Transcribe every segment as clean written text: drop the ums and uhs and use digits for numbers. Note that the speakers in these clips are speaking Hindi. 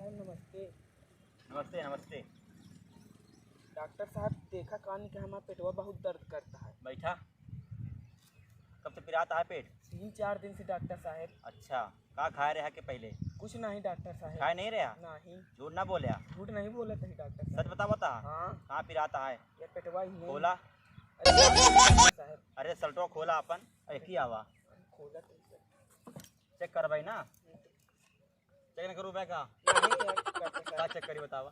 साहब नमस्ते। नमस्ते नमस्ते। डॉक्टर साहब देखा कान कि हमारा पेटवा बहुत दर्द करता है। बैठा। कब से पिराता है पेट? 3-4 दिन से डॉक्टर साहब। अच्छा, का खाए रहा के पहले? कुछ नहीं डॉक्टर साहब। खाए नहीं रहा? नहीं। झूठ ना बोलिया? झूठ नहीं बोले थे डॉक्टर सच साहब। बता बता। हाँ। कहाँ पिराता है? ये पेटवा ही है। खोला। अरे डॉक्टर साहब। अरे सल्टो खोला अपन। अरे की आवा खोला तो चेक कर भाई ना। चेक न करूँ मैं का? नहीं यार डॉक्टर का साहब। चेक करी बतावा।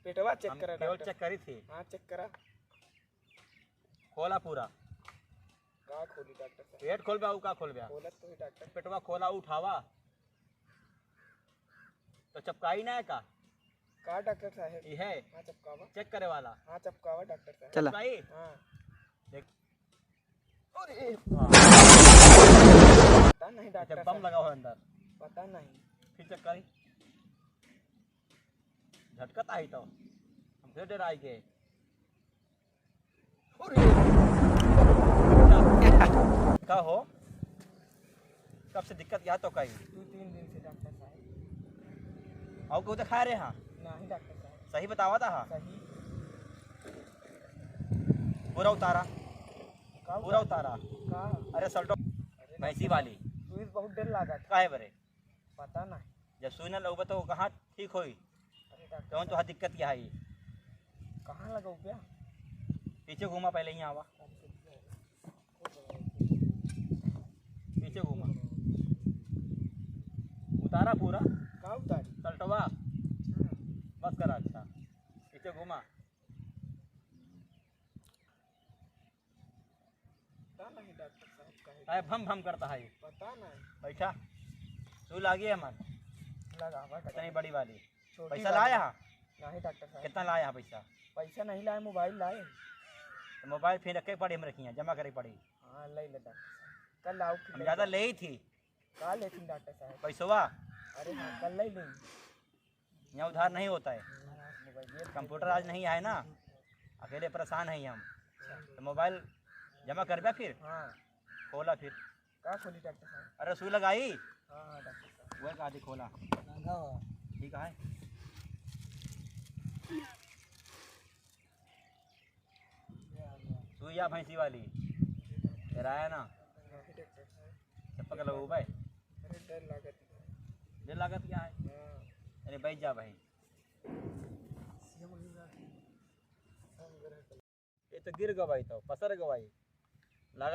पेटवा चेक हम करा केवल डॉक्टर। चेक करी थी। हाँ चेक करा। खोला पूरा। का खोली डॉक्टर साहब? पेट खोल बा का खोल बा? खोला तो है डॉक्टर। पेटवा खोला उठावा तो चपकाई ना है का? का डॉक्टर साहब? ये है हाँ चपकावा। चेक करे वाला। हाँ चपकावा डॉक्टर साहब। चपकाई? हाँ। देख। अरे हाँ। पता नहीं डॉक्टर बम साहब। लगा हो अंदर। पता नहीं। फिर चेक करी। झटकत आई तो हम फिर डर आई के। का हो? कब से दिक्कत क्या तो कही? 2-3 दिन से डॉक्टर साहब। और को दिखा रहे हाँ? नहीं डॉक्टर साहब। सही बतावा था हाँ? सही। पूरा उतारा। का पूरा उतारा। का? अरे सल्टो अरे भैंसी वाली। सुई बहुत डर लगा था। काहे बरे? पता नहीं। जब सुई न लगबे तो कहाँ ठीक होई? अरे डॉक्टर तो तो दिक्कत क्या है? कहाँ लगाऊ क्या? पीछे घूमा पहले यहाँ आवा। पीछे घूमा। उतारा पूरा। का उतारी? सल्टवा बस करा। अच्छा पीछे घूमा। पता नहीं डॉक्टर साहब कहे। अरे भम भम करता है। पता नहीं। बैठा। सुई लागी है मन। लगावा इतनी बड़ी वाली। छोटी पैसा वाली। लाया? नहीं डॉक्टर साहब। कितना लाया पैसा? पैसा नहीं लाए, मोबाइल लाए। तो मोबाइल फिर रखे पड़ी हम रखी हैं, जमा करे पड़ी। हाँ ले डॉक्टर साहब। कल आओ हम ज़्यादा ले ही थी। का लेकिन डॉक्टर साहब? पैसवा अरे हाँ कल ले लेंगे। यहाँ उधार नहीं होता है। मोबाइल कंप्यूटर आज नहीं आए ना, अकेले परेशान हैं हम। तो मोबाइल जमा करबा फिर? हाँ। खोला फिर। का खोली डॉक्टर साहब? अरे सुई लगाई? हाँ हाँ डॉक्टर साहब। वह आदि खोला। ठीक है। सुइया भैंसी वाली कराया ना? नहीं डॉक्टर साहब। चप्पल लगो भाई। अरे डर लागत है। ले लागत क्या है? हाँ। अरे बैठ जा भाई। ये तो गिर गवाई तो पसर गवाई।